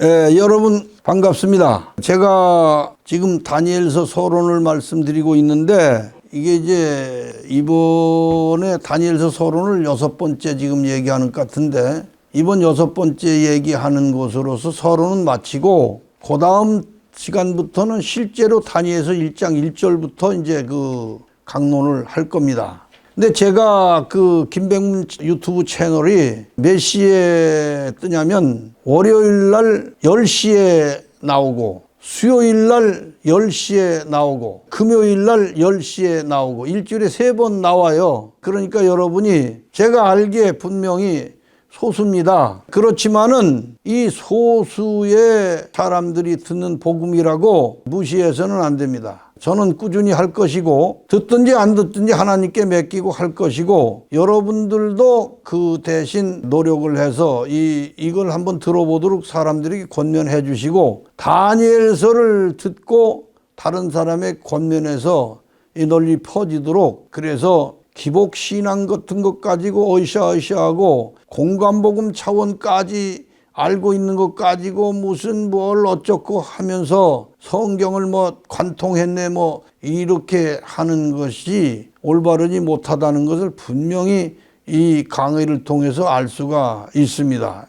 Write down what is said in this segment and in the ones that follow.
여러분 반갑습니다. 제가 지금 다니엘서 서론을 말씀드리고 있는데 이게 이제 이번에 다니엘서 서론을 6번째 지금 얘기하는 것 같은데 이번 6번째 얘기하는 것으로서 서론은 마치고 그 다음 시간부터는 실제로 다니엘서 1장 1절부터 이제 그 강론을 할 겁니다. 근데 제가 그 김백문 유튜브 채널이 몇 시에 뜨냐면 월요일 날 10시에 나오고 수요일 날 10시에 나오고 금요일 날 10시에 나오고 일주일에 3번 나와요. 그러니까 여러분이 제가 알기에 분명히 소수입니다. 그렇지만은 이 소수의 사람들이 듣는 복음이라고 무시해서는 안 됩니다. 저는 꾸준히 할 것이고 듣든지 안 듣든지 하나님께 맡기고 할 것이고 여러분들도 그 대신 노력을 해서 이걸 한번 들어보도록 사람들에게 권면해 주시고 다니엘서를 듣고 다른 사람의 권면에서 이 널리 퍼지도록 그래서 기복신앙 같은 것 가지고 으쌰으쌰하고 공간복음 차원까지 알고 있는 것 가지고 무슨 뭘 어쩌고 하면서 성경을 뭐 관통했네 뭐 이렇게 하는 것이 올바르지 못하다는 것을 분명히 이 강의를 통해서 알 수가 있습니다.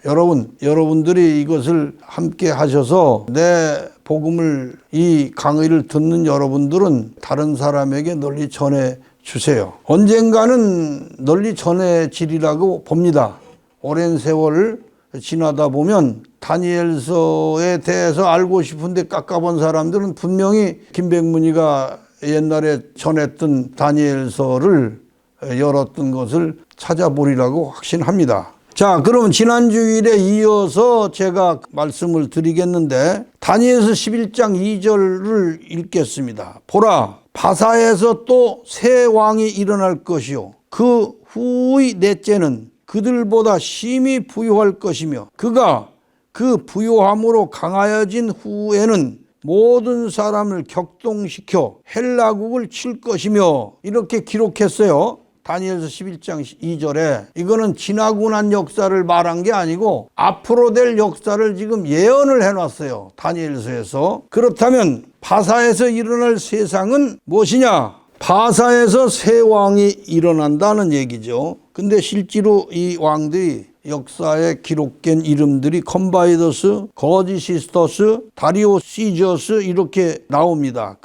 여러분들이 이것을 함께 하셔서 내 복음을 이 강의를 듣는 여러분들은 다른 사람에게 널리 전해 주세요. 언젠가는 널리 전해지리라고 봅니다. 오랜 세월 지나다 보면 다니엘서에 대해서 알고 싶은데 깎아본 사람들은 분명히 김백문이가 옛날에 전했던 다니엘서를 열었던 것을 찾아보리라고 확신합니다. 자, 그럼 지난 주일에 이어서 제가 말씀을 드리겠는데 다니엘서 11장 2절을 읽겠습니다. 보라, 바사에서 또 새 왕이 일어날 것이요 그 후의 넷째는 그들보다 심히 부요할 것이며 그가 그 부요함으로 강하여진 후에는 모든 사람을 격동시켜 헬라국을 칠 것이며 이렇게 기록했어요. 다니엘서 11장 2절에 이거는 지나고 난 역사를 말한 게 아니고 앞으로 될 역사를 지금 예언을 해놨어요. 다니엘서에서. 그렇다면 바사에서 일어날 세상은 무엇이냐? 바사에서 새 왕이 일어난다는 얘기죠. 근데 실제로 이 왕들이 역사에 기록된 이름들이 컴바이더스, 거지시스터스, 다리오 시저스 이렇게 나옵니다.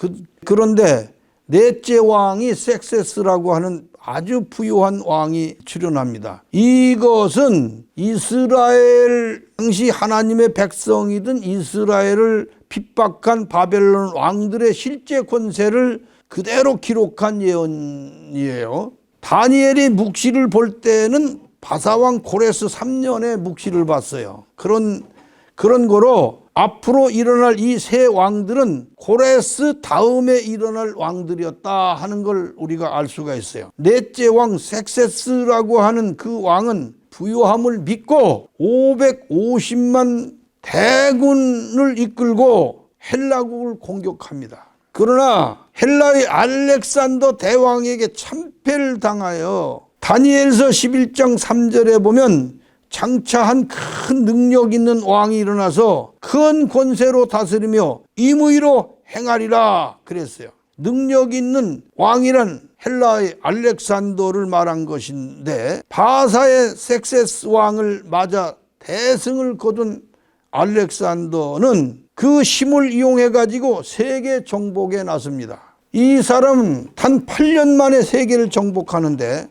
그런데 넷째 왕이 섹세스라고 하는 아주 부유한 왕이 출현합니다. 이것은 이스라엘 당시 하나님의 백성이든 이스라엘을 핍박한 바벨론 왕들의 실제 권세를 그대로 기록한 예언이에요. 다니엘이 묵시를 볼 때는 바사왕 고레스 3년의 묵시를 봤어요. 그런 거로 앞으로 일어날 이 세 왕들은 고레스 다음에 일어날 왕들이었다 하는 걸 우리가 알 수가 있어요. 넷째 왕 섹세스라고 하는 그 왕은 부요함을 믿고 550만 대군을 이끌고 헬라국을 공격합니다. 그러나 헬라의 알렉산더 대왕에게 참패를 당하여 다니엘서 11장 3절에 보면 장차 한 큰 능력 있는 왕이 일어나서 큰 권세로 다스리며 임의로 행하리라 그랬어요. 능력 있는 왕이란 헬라의 알렉산더를 말한 것인데 바사의 섹세스 왕을 맞아 대승을 거둔 알렉산더는 그 힘을 이용해 가지고 세계 정복에 나섭니다. 이 사람은 단 8년 만에 세계를 정복하는데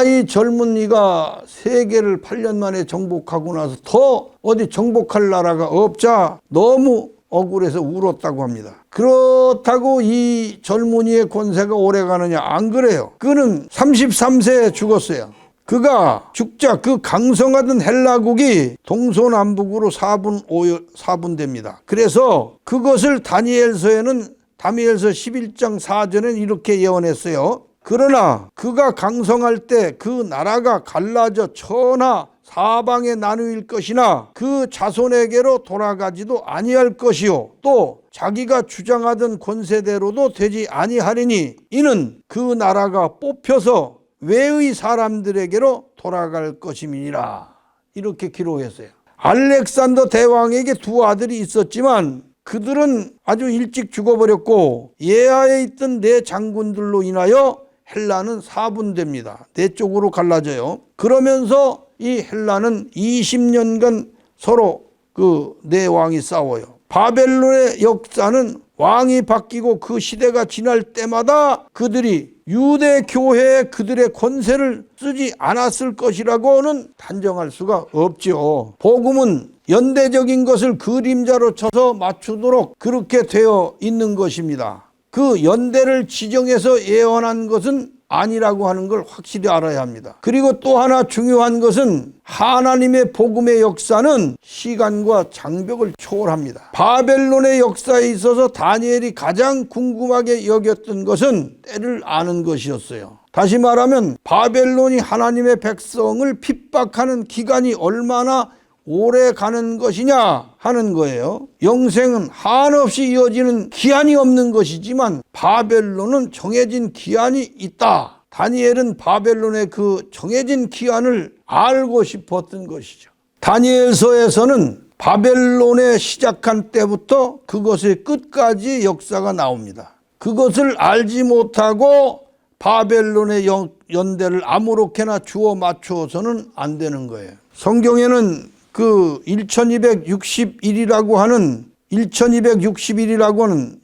이 젊은이가 세계를 8년 만에 정복하고 나서 더 어디 정복할 나라가 없자 너무 억울해서 울었다고 합니다. 그렇다고 이 젊은이의 권세가 오래가느냐? 안 그래요. 그는 33세에 죽었어요. 그가 죽자 그 강성하던 헬라국이 동서남북으로 4분 됩니다. 그래서 그것을 다니엘서에는 다니엘서 11장 4절에는 이렇게 예언했어요. 그러나 그가 강성할 때 그 나라가 갈라져 천하 사방에 나누일 것이나 그 자손에게로 돌아가지도 아니할 것이요 또 자기가 주장하던 권세대로도 되지 아니하리니 이는 그 나라가 뽑혀서 외의 사람들에게로 돌아갈 것임이니라. 이렇게 기록했어요. 알렉산더 대왕에게 두 아들이 있었지만 그들은 아주 일찍 죽어버렸고 예하에 있던 네 장군들로 인하여 헬라는 사분됩니다. 네 쪽으로 갈라져요. 그러면서 이 헬라는 20년간 서로 그 네 왕이 싸워요. 바벨론의 역사는 왕이 바뀌고 그 시대가 지날 때마다 그들이 유대 교회에 그들의 권세를 쓰지 않았을 것이라고는 단정할 수가 없죠. 복음은 연대적인 것을 그림자로 쳐서 맞추도록 그렇게 되어 있는 것입니다. 그 연대를 지정해서 예언한 것은 아니라고 하는 걸 확실히 알아야 합니다. 그리고 또 하나 중요한 것은 하나님의 복음의 역사는 시간과 장벽을 초월합니다. 바벨론의 역사에 있어서 다니엘이 가장 궁금하게 여겼던 것은 때를 아는 것이었어요. 다시 말하면 바벨론이 하나님의 백성을 핍박하는 기간이 얼마나 오래 가는 것이냐 하는 거예요. 영생은 한없이 이어지는 기한이 없는 것이지만 바벨론은 정해진 기한이 있다. 다니엘은 바벨론의 그 정해진 기한을 알고 싶었던 것이죠. 다니엘서에서는 바벨론에 시작한 때부터 그것의 끝까지 역사가 나옵니다. 그것을 알지 못하고 바벨론의 연대를 아무렇게나 주어 맞추어서는 안 되는 거예요. 성경에는 그 1261이라고 하는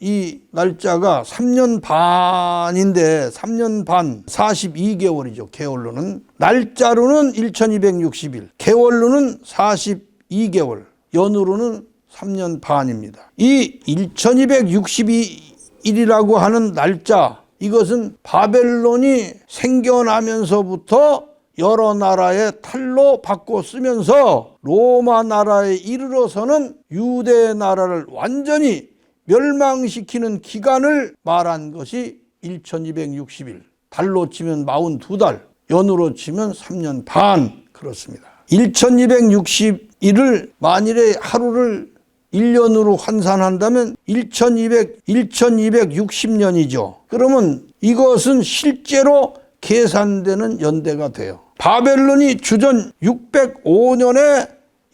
이 날짜가 3년 반인데 3년 반 42개월이죠. 개월로는. 날짜로는 1260일, 개월로는 42개월, 연으로는 3년 반입니다. 이 1261이라고 하는 날짜, 이것은 바벨론이 생겨나면서부터 여러 나라의 탈로 바꿔 쓰면서 로마 나라에 이르러서는 유대 나라를 완전히 멸망시키는 기간을 말한 것이 1260일. 달로 치면 42달, 연으로 치면 3년 반, 그렇습니다. 1261을 만일에 하루를 1년으로 환산한다면 1260년이죠. 그러면 이것은 실제로 계산되는 연대가 돼요. 바벨론이 주전 605년에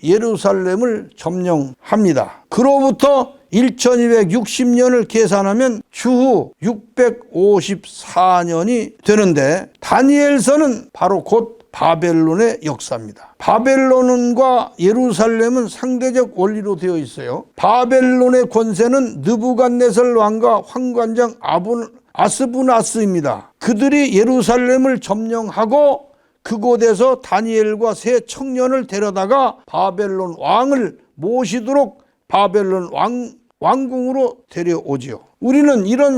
예루살렘을 점령합니다. 그로부터 1260년을 계산하면 추후 654년이 되는데 다니엘서는 바로 곧 바벨론의 역사입니다. 바벨론과 예루살렘은 상대적 원리로 되어 있어요. 바벨론의 권세는 느부갓네살 왕과 황관장 아스부나스입니다. 그들이 예루살렘을 점령하고 그곳에서 다니엘과 세 청년을 데려다가 바벨론 왕을 모시도록 바벨론 왕궁으로 데려오지요. 우리는 이런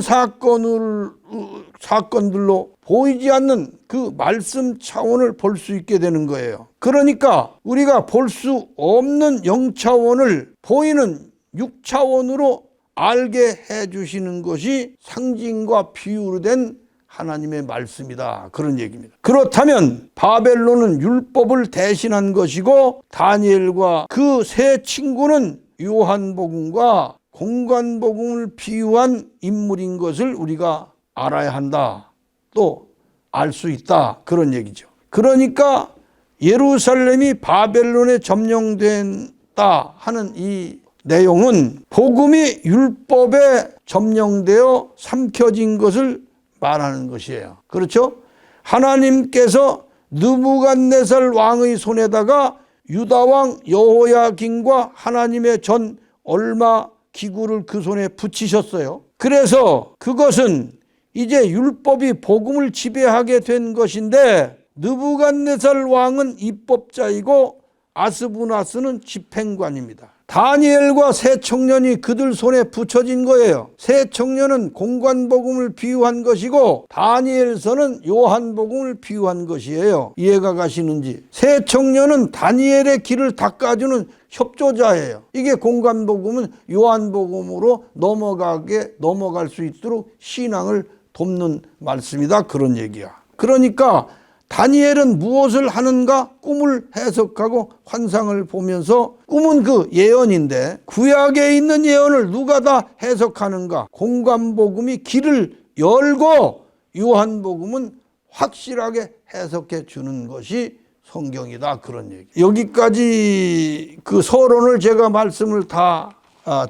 사건들로 보이지 않는 그 말씀 차원을 볼 수 있게 되는 거예요. 그러니까 우리가 볼 수 없는 영차원을 보이는 6차원으로 알게 해주시는 것이 상징과 비유로 된 하나님의 말씀이다, 그런 얘기입니다. 그렇다면 바벨론은 율법을 대신한 것이고 다니엘과 그 세 친구는 요한복음과 공관복음을 비유한 인물인 것을 우리가 알아야 한다, 또 알 수 있다, 그런 얘기죠. 그러니까 예루살렘이 바벨론에 점령된다 하는 이 내용은 복음이 율법에 점령되어 삼켜진 것을 말하는 것이에요. 그렇죠? 하나님께서 느부갓네살 왕의 손에다가 유다왕 여호야긴과 하나님의 전 얼마 기구를 그 손에 붙이셨어요. 그래서 그것은 이제 율법이 복음을 지배하게 된 것인데 느부갓네살 왕은 입법자이고 아스부나스는 집행관입니다. 다니엘과 세 청년이 그들 손에 붙여진 거예요. 세 청년은 공관복음을 비유한 것이고 다니엘서는 요한복음을 비유한 것이에요. 이해가 가시는지. 세 청년은 다니엘의 길을 닦아주는 협조자예요. 이게 공관복음은 요한복음으로 넘어갈 수 있도록 신앙을 돕는 말씀이다, 그런 얘기야. 그러니까 다니엘은 무엇을 하는가? 꿈을 해석하고 환상을 보면서, 꿈은 그 예언인데 구약에 있는 예언을 누가 다 해석하는가? 공관복음이 길을 열고 요한복음은 확실하게 해석해 주는 것이 성경이다, 그런 얘기. 여기까지 그 서론을 제가 말씀을 다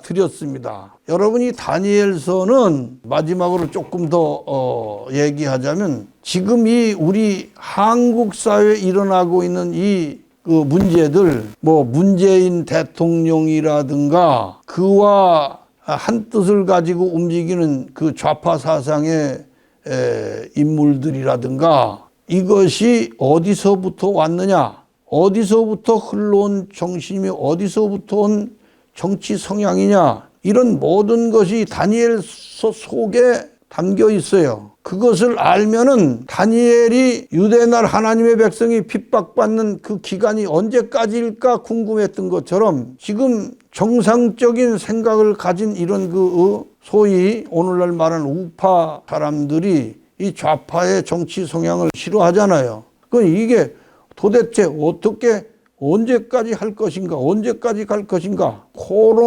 드렸습니다. 여러분이 다니엘서는 마지막으로 조금 더 얘기하자면 지금 이 우리 한국 사회에 일어나고 있는 이 그 문제들, 뭐 문재인 대통령이라든가 그와 한 뜻을 가지고 움직이는 그 좌파 사상의 인물들이라든가 이것이 어디서부터 왔느냐, 어디서부터 흘러온 정신이 어디서부터 온 정치 성향이냐, 이런 모든 것이 다니엘서 속에 담겨 있어요. 그것을 알면은 다니엘이 유대날 하나님의 백성이 핍박받는 그 기간이 언제까지일까 궁금했던 것처럼 지금 정상적인 생각을 가진 이런 그 소위 오늘날 말하는 우파 사람들이 이 좌파의 정치 성향을 싫어하잖아요. 그럼 이게 도대체 어떻게 언제까지 할 것인가, 언제까지 갈 것인가, 코로나로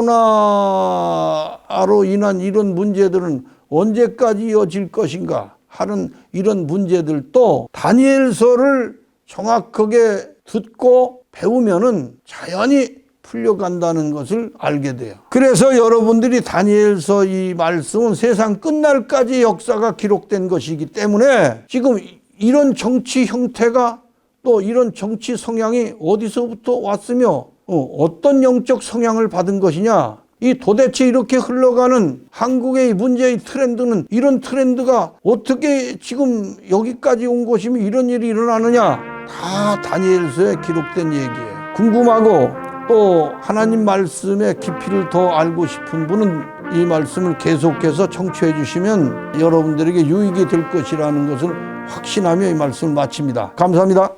인한 이런 문제들은 언제까지 이어질 것인가 하는 이런 문제들도 다니엘서를 정확하게 듣고 배우면은 자연히 풀려간다는 것을 알게 돼요. 그래서 여러분들이 다니엘서 이 말씀은 세상 끝날까지 역사가 기록된 것이기 때문에 지금 이런 정치 형태가 또 이런 정치 성향이 어디서부터 왔으며 어떤 영적 성향을 받은 것이냐, 이 도대체 이렇게 흘러가는 한국의 문제의 트렌드는 이런 트렌드가 어떻게 지금 여기까지 온 것이며 이런 일이 일어나느냐, 다 다니엘서에 기록된 얘기예요. 궁금하고 또 하나님 말씀의 깊이를 더 알고 싶은 분은 이 말씀을 계속해서 청취해 주시면 여러분들에게 유익이 될 것이라는 것을 확신하며 이 말씀을 마칩니다. 감사합니다.